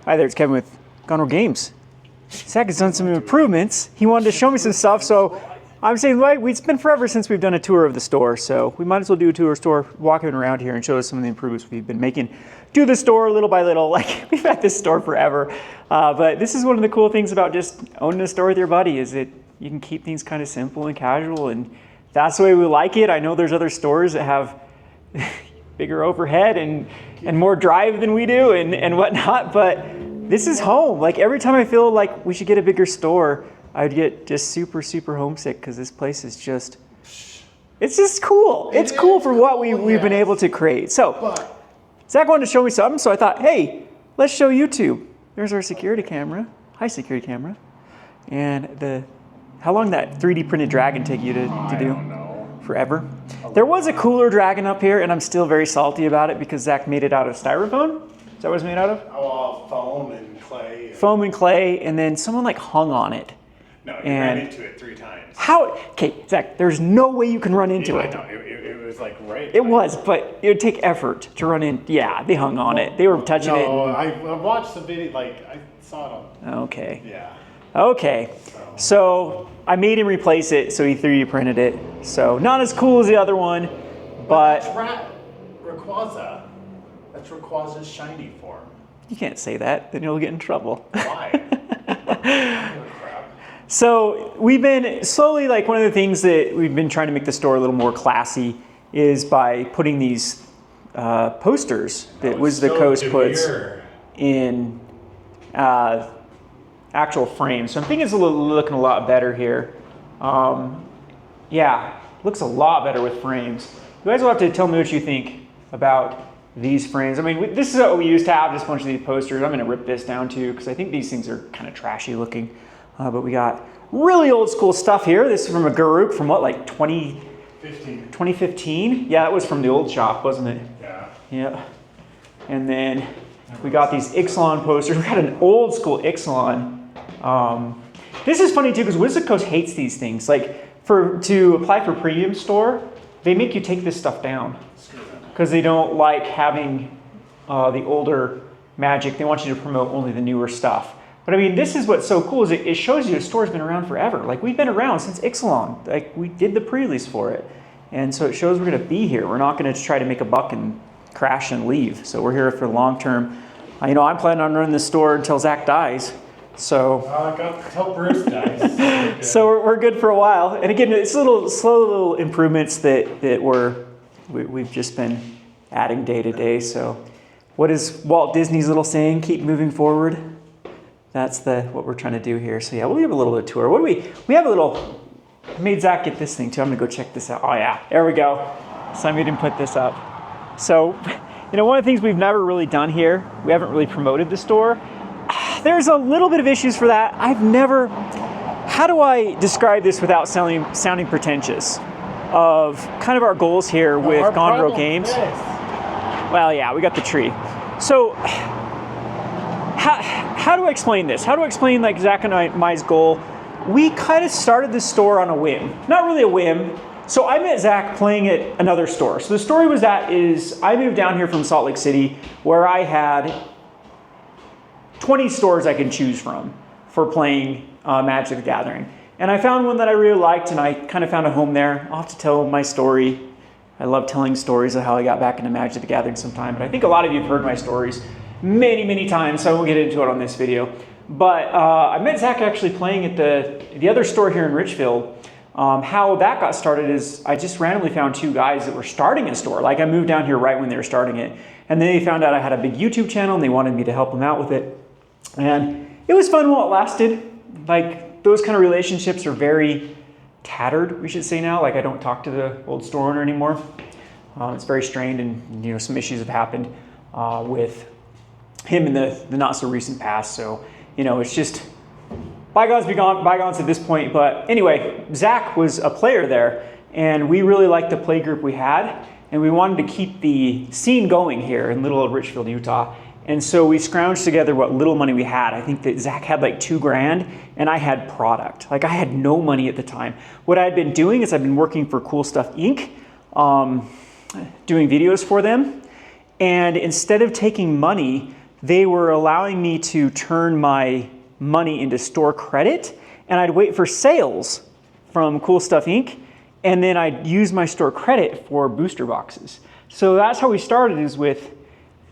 Hi there, it's Kevin with Gonro Games. Zach has done some improvements. He wanted to show me some stuff, so I'm saying, right, it's been forever since we've done a tour of the store, so we might as well do a tour of the store, walking around here and show us some of the improvements we've been making to the store little by little. Like, we've had this store forever, but this is one of the cool things about just owning a store with your buddy, is that you can keep things kind of simple and casual, and that's the way we like it. I know there's other stores that have bigger overhead and more drive than we do and whatnot, but this is home. Like, every time I feel like we should get a bigger store, I'd get just super, super homesick, because this place is just, it's just cool. It's cool for what we've been able to create. So, Zach wanted to show me something, so I thought, hey, let's show YouTube. There's our security camera. Hi, security camera. And how long did that 3D printed dragon take you to do? I don't know. Forever. There was a cooler dragon up here, and I'm still very salty about it because Zach made it out of styrofoam. Is that what it's made out of? Oh, foam and clay. Foam and clay, and then someone like hung on it. No, you ran into it 3 times. How? Okay, Zach, there's no way you can run into it. No, it was like right. It was, but it would take effort to run in. Yeah, they hung on it. They were touching it. No, I watched the video, like, I saw it on. Okay. Yeah. Okay. So I made him replace it, so he 3D printed it. So not as cool as the other one, but That's Rayquaza. That's Rayquaza's shiny form. you can't say that, then you'll get in trouble. Why? Crap. So we've been slowly, like, one of the things that we've been trying to make the store a little more classy is by putting these posters that Wiz the Coast puts in actual frames. So I'm thinking it's looking a lot better here. Yeah, looks a lot better with frames. You guys will have to tell me what you think about these frames. I mean, this is what we used to have, just a bunch of these posters. I'm gonna rip this down too, because I think these things are kind of trashy looking. But we got really old school stuff here. This is from a Garuk from what, like 2015? Yeah, that was from the old shop, wasn't it? Yeah. Yeah. And then we got these Ixalan posters. We got an old school Ixalan. This is funny too, because Wiz the Coast hates these things. Like, to apply for premium store, they make you take this stuff down because they don't like having the older Magic. They want you to promote only the newer stuff. But I mean, this is what's so cool, is it shows you the store's been around forever. Like, we've been around since Ixalan. Like, we did the pre-release for it. And so it shows we're gonna be here. We're not gonna try to make a buck and crash and leave. So we're here for the long term. You know, I'm planning on running this store until Zach dies. So Until Bruce dies. so we're good for a while. And again, it's slow little improvements that we've just been adding day to day. So what is Walt Disney's little saying? Keep moving forward. That's what we're trying to do here. So yeah, we'll give a little bit of tour. What do we have a little, I made Zach get this thing too. I'm gonna go check this out. Oh yeah, there we go. So I made him put this up. So, you know, one of the things we've never really done here, we haven't really promoted the store. There's a little bit of issues for that. How do I describe this without sounding pretentious? Of kind of our goals here with Gonro Games. Well, yeah, we got the tree. So, how do I explain this? How do I explain, like, Zach and my goal? We kind of started this store on a whim. Not really a whim. So I met Zach playing at another store. So the story was I moved down here from Salt Lake City, where I had 20 stores I could choose from for playing Magic the Gathering. And I found one that I really liked, and I kind of found a home there. I'll have to tell my story. I love telling stories of how I got back into Magic the Gathering sometime, but I think a lot of you have heard my stories many, many times, so I won't get into it on this video. But I met Zach actually playing at the other store here in Richfield. How that got started is I just randomly found 2 guys that were starting a store. Like, I moved down here right when they were starting it. And then they found out I had a big YouTube channel, and they wanted me to help them out with it. And it was fun while it lasted. Like, those kind of relationships are very tattered, we should say now. Like, I don't talk to the old store owner anymore. It's very strained, and, you know, some issues have happened with him in the not so recent past. So, you know, it's just bygones be gone, bygones at this point. But anyway, Zach was a player there, and we really liked the play group we had, and we wanted to keep the scene going here in little old Richfield, Utah. And so we scrounged together what little money we had. I think that Zach had like $2 grand, and I had product. Like, I had no money at the time. What I had been doing is I've been working for Cool Stuff Inc., doing videos for them. And instead of taking money they were allowing me to turn my money into store credit, and I'd wait for sales from Cool Stuff Inc., and then I'd use my store credit for booster boxes. So that's how we started, is with,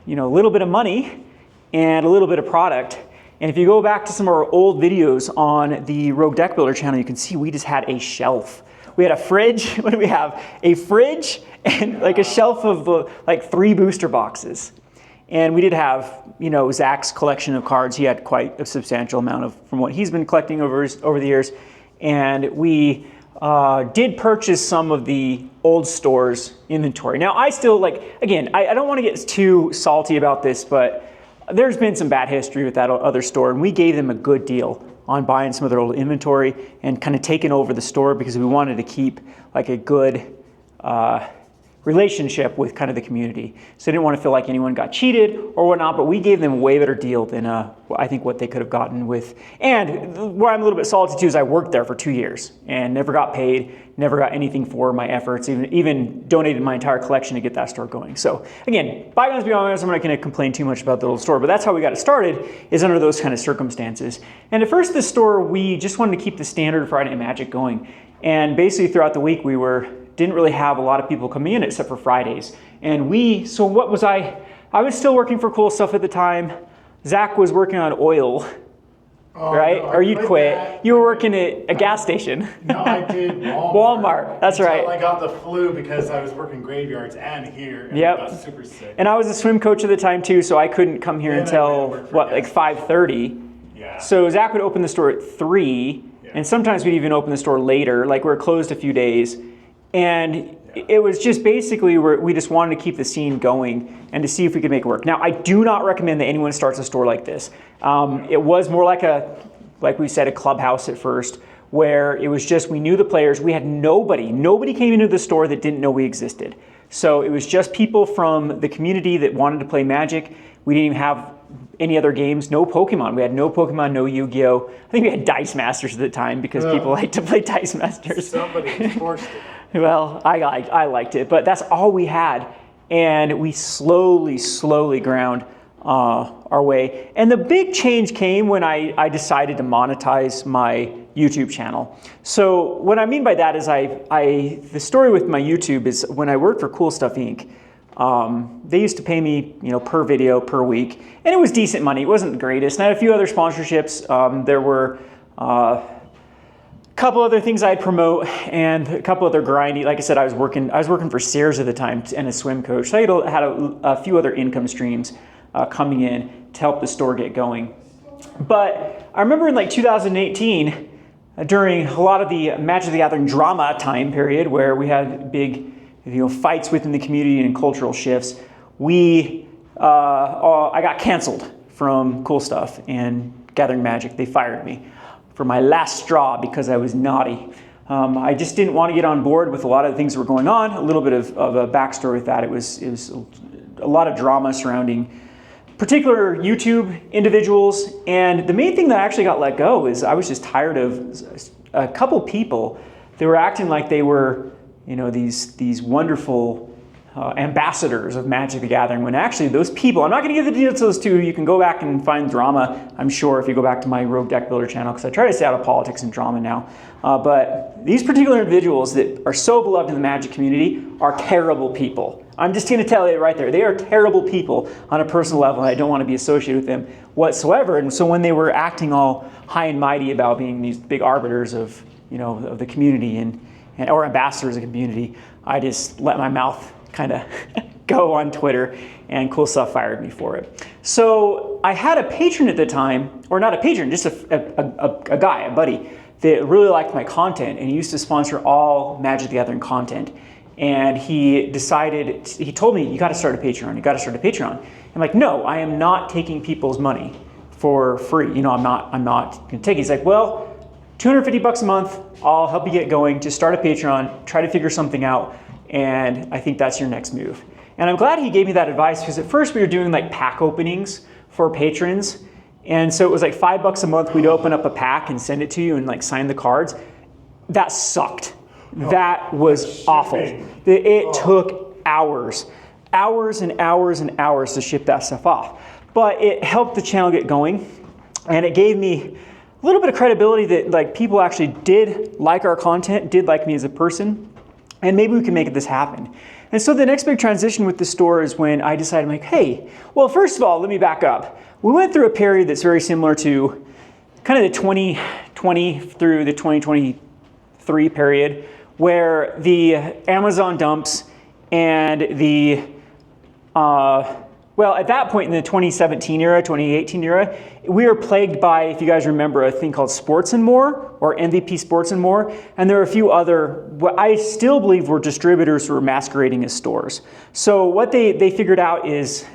a little bit of money and a little bit of product. And if you go back to some of our old videos on the Rogue Deck Builder channel, you can see we just had a shelf. We had a fridge. What do we have? A fridge and like a shelf of like 3 booster boxes. And we did have, Zach's collection of cards. He had quite a substantial amount from what he's been collecting over the years. And we did purchase some of the old store's inventory. Now, I still again, I don't want to get too salty about this, but there's been some bad history with that other store, and we gave them a good deal on buying some of their old inventory and kind of taking over the store because we wanted to keep like a good relationship with kind of the community. So I didn't want to feel like anyone got cheated or whatnot, but we gave them a way better deal than I think what they could have gotten with. And where I'm a little bit salty too is I worked there for 2 years and never got paid, never got anything for my efforts, even donated my entire collection to get that store going. So again, bygones be bygones, I'm not going to complain too much about the old store, but that's how we got it started, is under those kind of circumstances. And at first this store, we just wanted to keep the standard Friday Night Magic going. And basically throughout the week didn't really have a lot of people coming in except for Fridays. And so what was I was still working for Cool Stuff at the time. Zach was working on oil, right? No, or you quit. That. You were working at a gas station. No, I did Walmart. Walmart, that's right. Until I got the flu because I was working graveyards and here, and Yep. I got super sick. And I was a swim coach at the time too, so I couldn't come here until, 5:30. Yeah. So Zach would open the store at 3, and sometimes we'd even open the store later, like we're closed a few days. And it was just basically we just wanted to keep the scene going and to see if we could make it work. Now, I do not recommend that anyone starts a store like this. It was more like we said, a clubhouse at first, where it was just, we knew the players. We had nobody came into the store that didn't know we existed. So it was just people from the community that wanted to play Magic. We didn't even have any other games, no Pokemon. We had no Pokemon, no Yu-Gi-Oh! I think we had Dice Masters at the time because people like to play Dice Masters. Somebody forced it. Well, I liked it, but that's all we had. And we slowly ground our way. And the big change came when I decided to monetize my YouTube channel. So what I mean by that is the story with my YouTube is when I worked for Cool Stuff Inc., they used to pay me, per video, per week, and it was decent money. It wasn't the greatest. And I had a few other sponsorships. There were a couple other things I'd promote and a couple other grindy. Like I said, I was working for Sears at the time and a swim coach. So I had a few other income streams coming in to help the store get going. But I remember in 2018, during a lot of the Magic the Gathering drama time period, where we had big fights within the community and cultural shifts, I got canceled from Cool Stuff and Gathering Magic. They fired me for my last straw because I was naughty. I just didn't want to get on board with a lot of the things that were going on. A little bit of a backstory with that. It was a lot of drama surrounding particular YouTube individuals. And the main thing that actually got let go is I was just tired of a couple people that were acting like they were these wonderful ambassadors of Magic the Gathering, when actually those people, I'm not going to give the details to, you can go back and find drama, I'm sure, if you go back to my Rogue Deck Builder channel, because I try to stay out of politics and drama now. But these particular individuals that are so beloved in the Magic community are terrible people. I'm just going to tell you right there, they are terrible people on a personal level, and I don't want to be associated with them whatsoever. And so when they were acting all high and mighty about being these big arbiters of the community or ambassadors of the community, I just let my mouth kind of go on Twitter, and Cool Stuff fired me for it. So I had a patron at the time, or not a patron, just a guy, a buddy, that really liked my content, and he used to sponsor all Magic the Gathering content. And he told me, you got to start a Patreon, you got to start a Patreon. I'm like, no, I am not taking people's money for free. I'm not going to take it. He's like, well, $250 a month, I'll help you get going. Just start a Patreon, try to figure something out, and I think that's your next move. And I'm glad he gave me that advice, because at first we were doing pack openings for patrons. And so it was $5 a month. We'd open up a pack and send it to you and sign the cards. That sucked. That was awful. It took hours and hours and hours to ship that stuff off. but it helped the channel get going, and it gave me a little bit of credibility that like people actually did like our content, did like me as a person, and maybe we can make this happen. And so the next big transition with the store is when I decided, I'm like, hey, well, first of all, let me back up. We went through a period that's very similar to kind of the 2020 through the 2023 period, where the Amazon dumps and the, well, at that point in the 2017 era, 2018 era, we were plagued by, if you guys remember, a thing called Sports and More, or MVP Sports and More, and there were a few other, what I still believe were distributors who were masquerading as stores. So what they figured out is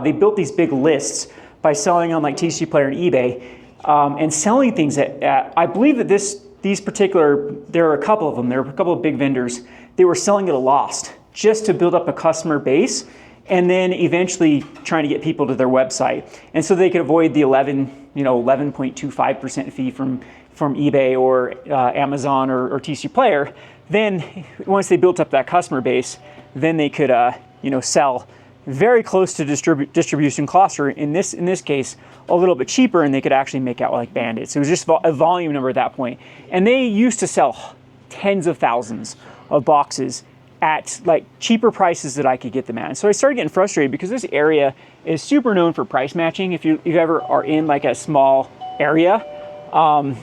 they built these big lists by selling on like TCG Player and eBay, and selling things at I believe that these particular, there are a couple of them, there are a couple of big vendors, they were selling at a loss just to build up a customer base, and then eventually trying to get people to their website. And so they could avoid the 11.25% fee from eBay or Amazon or TC Player. Then once they built up that customer base, then they could sell very close to distribution cost, or in this case, a little bit cheaper, and they could actually make out like bandits. It was just a volume number at that point. And they used to sell tens of thousands of boxes at like cheaper prices that I could get them at. And so I started getting frustrated because this area is super known for price matching. If you ever are in like a small area,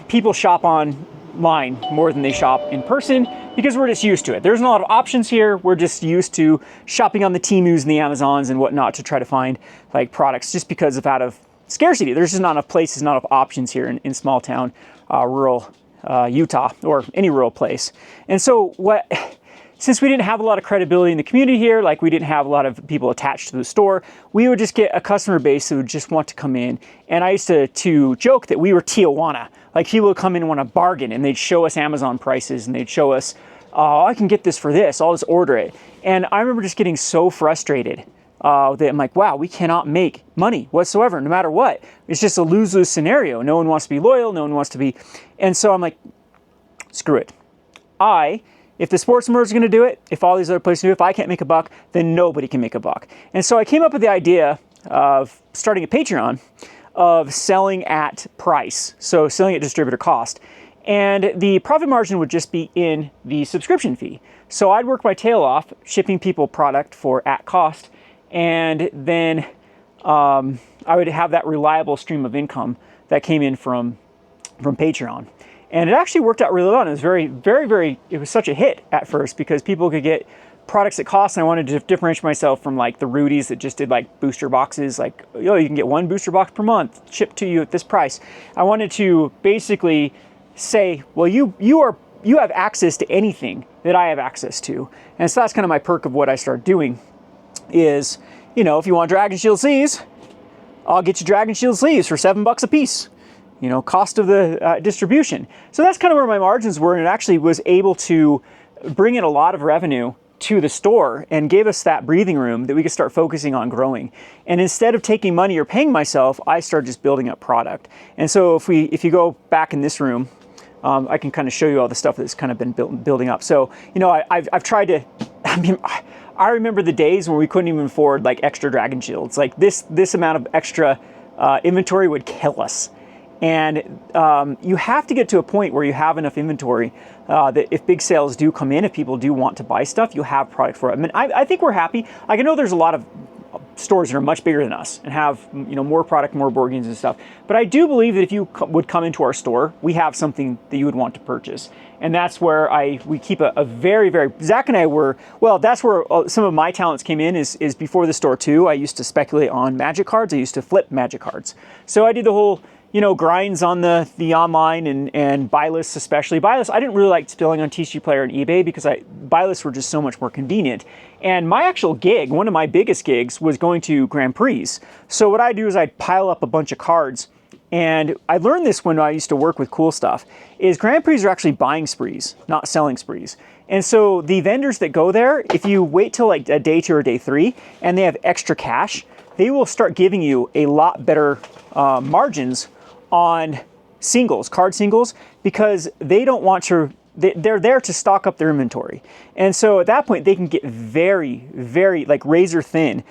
people shop online more than they shop in person because we're just used to it. There's not a lot of options here. We're just used to shopping on the Temus and the Amazons and whatnot to try to find like products just because of out of scarcity. There's just not enough places, not enough options here in small town, rural Utah, or any rural place. And so since we didn't have a lot of credibility in the community here, like we didn't have a lot of people attached to the store, we would just get a customer base who would just want to come in. And I used to joke that we were Tijuana. Like people would come in and want to bargain, and they'd show us Amazon prices, and they'd show us, oh, I can get this for this, I'll just order it. And I remember just getting so frustrated that I'm like, wow, we cannot make money whatsoever, no matter what. It's just a lose-lose scenario. No one wants to be loyal, no one wants to be, and so I'm like, screw it. If the Sports and More is going to do it, if all these other places do it, if I can't make a buck, then nobody can make a buck. And so I came up with the idea of starting a Patreon of selling at price, so selling at distributor cost. And the profit margin would just be in the subscription fee. So I'd work my tail off shipping people product for at cost, and then I would have that reliable stream of income that came in from Patreon. And it actually worked out really well. And it was it was such a hit at first because people could get products at cost, and I wanted to differentiate myself from like the Rudies that just did like booster boxes, like, you can get one booster box per month shipped to you at this price. I wanted to basically say, well, you have access to anything that I have access to. And so that's kind of my perk of what I started doing is, if you want Dragon Shield sleeves, I'll get you Dragon Shield sleeves for $7 a piece. Cost of the distribution. So that's kind of where my margins were, and it actually was able to bring in a lot of revenue to the store and gave us that breathing room that we could start focusing on growing. And instead of taking money or paying myself, I started just building up product. And so if you go back in this room, I can kind of show you all the stuff that's kind of been building up. So, I've tried to, I remember the days when we couldn't even afford like extra Dragon Shields. Like this amount of extra inventory would kill us. And you have to get to a point where you have enough inventory that if big sales do come in, if people do want to buy stuff, you have product for it. I mean, I think we're happy. I know there's a lot of stores that are much bigger than us and have more product, more board games and stuff. But I do believe that if you would come into our store, we have something that you would want to purchase. And that's where we keep a very, very, Zach and I that's where some of my talents came in is before the store too. I used to speculate on Magic cards. I used to flip Magic cards. So I did the whole grinds on the online and buy lists, especially. Buy lists, I didn't really like spilling on TCG Player and eBay because buy lists were just so much more convenient. And my actual gig, one of my biggest gigs, was going to Grand Prix. So what I do is I'd pile up a bunch of cards. And I learned this when I used to work with Cool Stuff, is Grand Prix are actually buying sprees, not selling sprees. And so the vendors that go there, if you wait till like a day 2 or day 3 and they have extra cash, they will start giving you a lot better margins on card singles, because they don't want to, they're there to stock up their inventory. And so at that point, they can get very, very like razor thin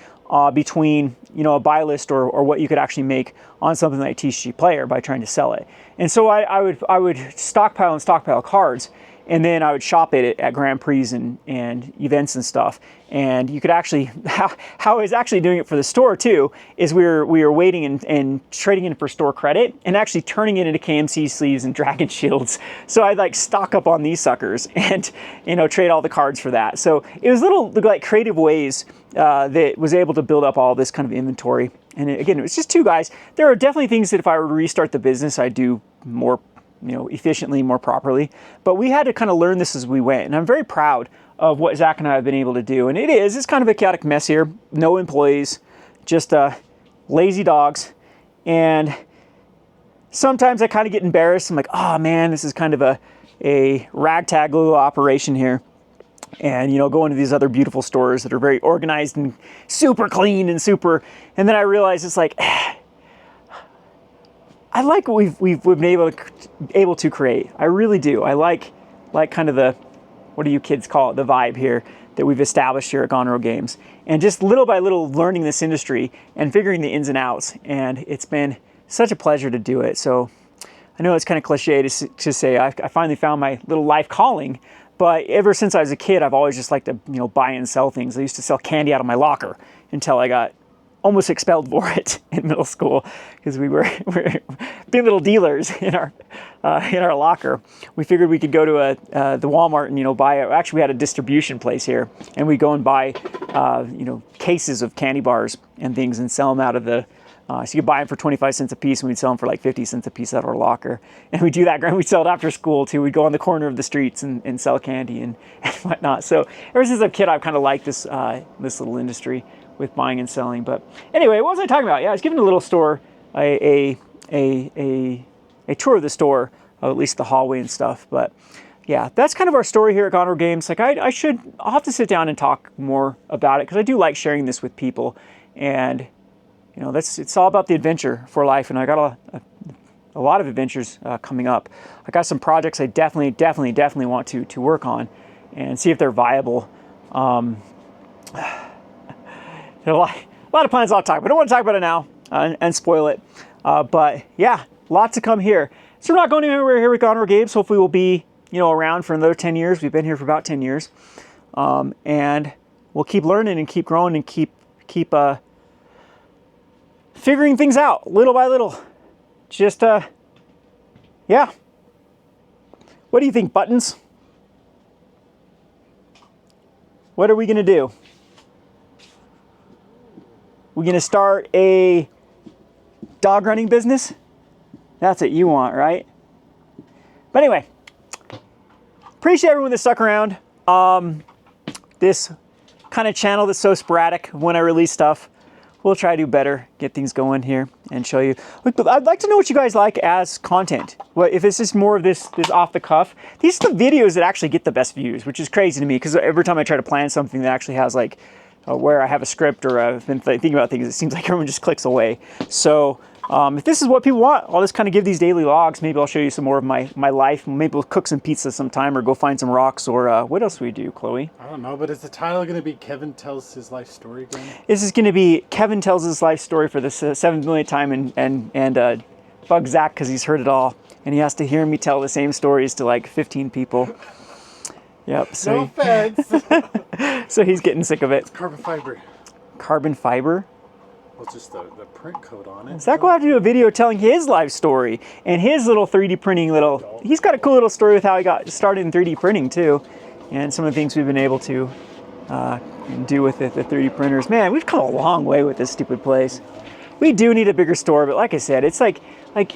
between, you know, a buy list or what you could actually make on something like TCG Player by trying to sell it. And so I would stockpile cards, and then I would shop it at Grand Prix and events and stuff. And you could actually, how I was actually doing it for the store too, is we were waiting and trading in for store credit and actually turning it into KMC sleeves and Dragon Shields. So I'd like stock up on these suckers and, you know, trade all the cards for that. So it was little like creative ways that was able to build up all this kind of inventory. And again, it was just two guys. There are definitely things that if I were to restart the business, I'd do more, you know, efficiently, more properly. But we had to kind of learn this as we went. And I'm very proud of what Zach and I have been able to do. And it's kind of a chaotic mess here. No employees, just lazy dogs. And sometimes I kind of get embarrassed. I'm like, oh man, this is kind of a ragtag little operation here. And, you know, going to these other beautiful stores that are very organized and super clean and super, and then I realize it's like, I like what we've been able to create. I really do. I like kind of the, what do you kids call it, the vibe here that we've established here at Gone Rogue Games. And just little by little learning this industry and figuring the ins and outs. And it's been such a pleasure to do it. So I know it's kind of cliche to say I finally found my little life calling. But ever since I was a kid, I've always just liked to, you know, buy and sell things. I used to sell candy out of my locker until I got almost expelled for it in middle school because we were being little dealers in our locker. We figured we could go to the Walmart and, you know, buy. Actually, we had a distribution place here, and we'd go and buy, you know, cases of candy bars and things and sell them out of the. So you could buy them for 25 cents a piece, and we'd sell them for like 50 cents a piece out of our locker. And we'd do that, and we'd sell it after school too. We'd go on the corner of the streets and sell candy and whatnot. So ever since a kid, I've kind of liked this little industry with buying and selling. But anyway, what was I talking about? Yeah, I was giving a little store a tour of the store, at least the hallway and stuff. But yeah, that's kind of our story here at Gone Rogue Games. Like I'll have to sit down and talk more about it because I do like sharing this with people. And you know, it's all about the adventure for life, and I got a lot of adventures coming up. I got some projects I definitely want to work on and see if they're viable. There are a lot of plans I'll talk about. I don't want to talk about it now and spoil it. But yeah, lots to come here. So we're not going anywhere here with Gone Rogue Games. Hopefully we'll be, you know, around for another 10 years. We've been here for about 10 years. And we'll keep learning and keep growing and keep figuring things out little by little. Just, yeah. What do you think, Buttons? What are we going to do? We're going to start a dog running business? That's what you want, right? But anyway, appreciate everyone that stuck around. This kind of channel that's so sporadic when I release stuff. We'll try to do better, get things going here and show you. Look, I'd like to know what you guys like as content. What if it's just more of this off the cuff? These are the videos that actually get the best views, which is crazy to me because every time I try to plan something that actually has like where I have a script or I've been thinking about things, it seems like everyone just clicks away. So if this is what people want, I'll just kind of give these daily logs. Maybe I'll show you some more of my life. Maybe we'll cook some pizza sometime or go find some rocks or what else do we do, Chloe? I don't know, but is the title going to be Kevin Tells His Life Story again? This is going to be Kevin Tells His Life Story for the 7th millionth time and bug Zach because he's heard it all. And he has to hear me tell the same stories to like 15 people. Yep. So no offense. So he's getting sick of it. It's carbon fiber. Carbon fiber? Well, it's just the print code on it. Zach will have to do a video telling his life story and his little 3D printing little... He's got a cool little story with how he got started in 3D printing too. And some of the things we've been able to do with the 3D printers. Man, we've come a long way with this stupid place. We do need a bigger store, but like I said, it's like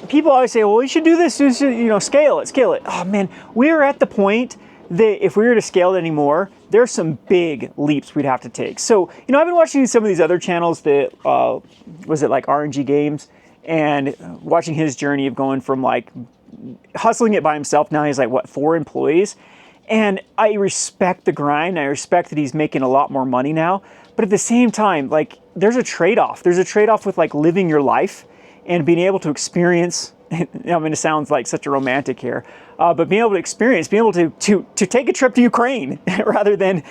people always say, well, we should do this, you know, scale it. Oh man, we're at the point that if we were to scale it anymore, there's some big leaps we'd have to take. So, you know, I've been watching some of these other channels that, was it like RNG Games, and watching his journey of going from like hustling it by himself. Now he's like, what, 4 employees? And I respect the grind. I respect that he's making a lot more money now. But at the same time, like there's a trade-off. There's a trade-off with like living your life and being able to experience, I mean, it sounds like such a romantic here, but being able to experience, being able to take a trip to Ukraine rather than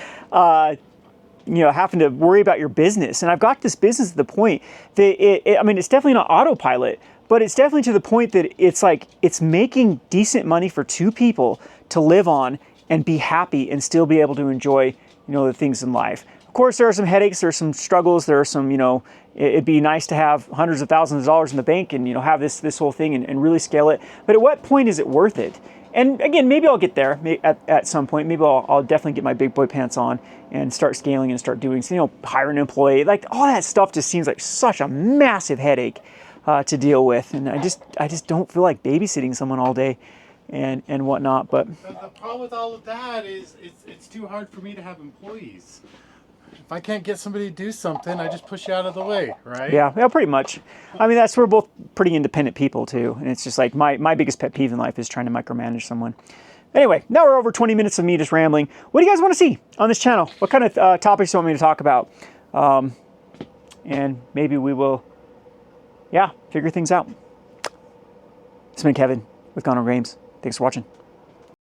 having to worry about your business. And I've got this business at the point that I mean, it's definitely not autopilot, but it's definitely to the point that it's like, it's making decent money for two people to live on and be happy and still be able to enjoy, the things in life. Of course, there are some headaches, there are some struggles, there are some, it'd be nice to have hundreds of thousands of dollars in the bank and, have this whole thing and really scale it. But at what point is it worth it? And again, maybe I'll get there at some point. Maybe I'll definitely get my big boy pants on and start scaling and start doing, hire an employee. Like all that stuff just seems like such a massive headache to deal with. And I just don't feel like babysitting someone all day and whatnot. But the problem with all of that is it's too hard for me to have employees. If I can't get somebody to do something, I just push you out of the way, right? Yeah, pretty much. I mean, we're both pretty independent people too. And it's just like my biggest pet peeve in life is trying to micromanage someone. Anyway, now we're over 20 minutes of me just rambling. What do you guys want to see on this channel? What kind of topics do you want me to talk about? And maybe we will, figure things out. It's been Kevin with Gone Over Games. Thanks for watching.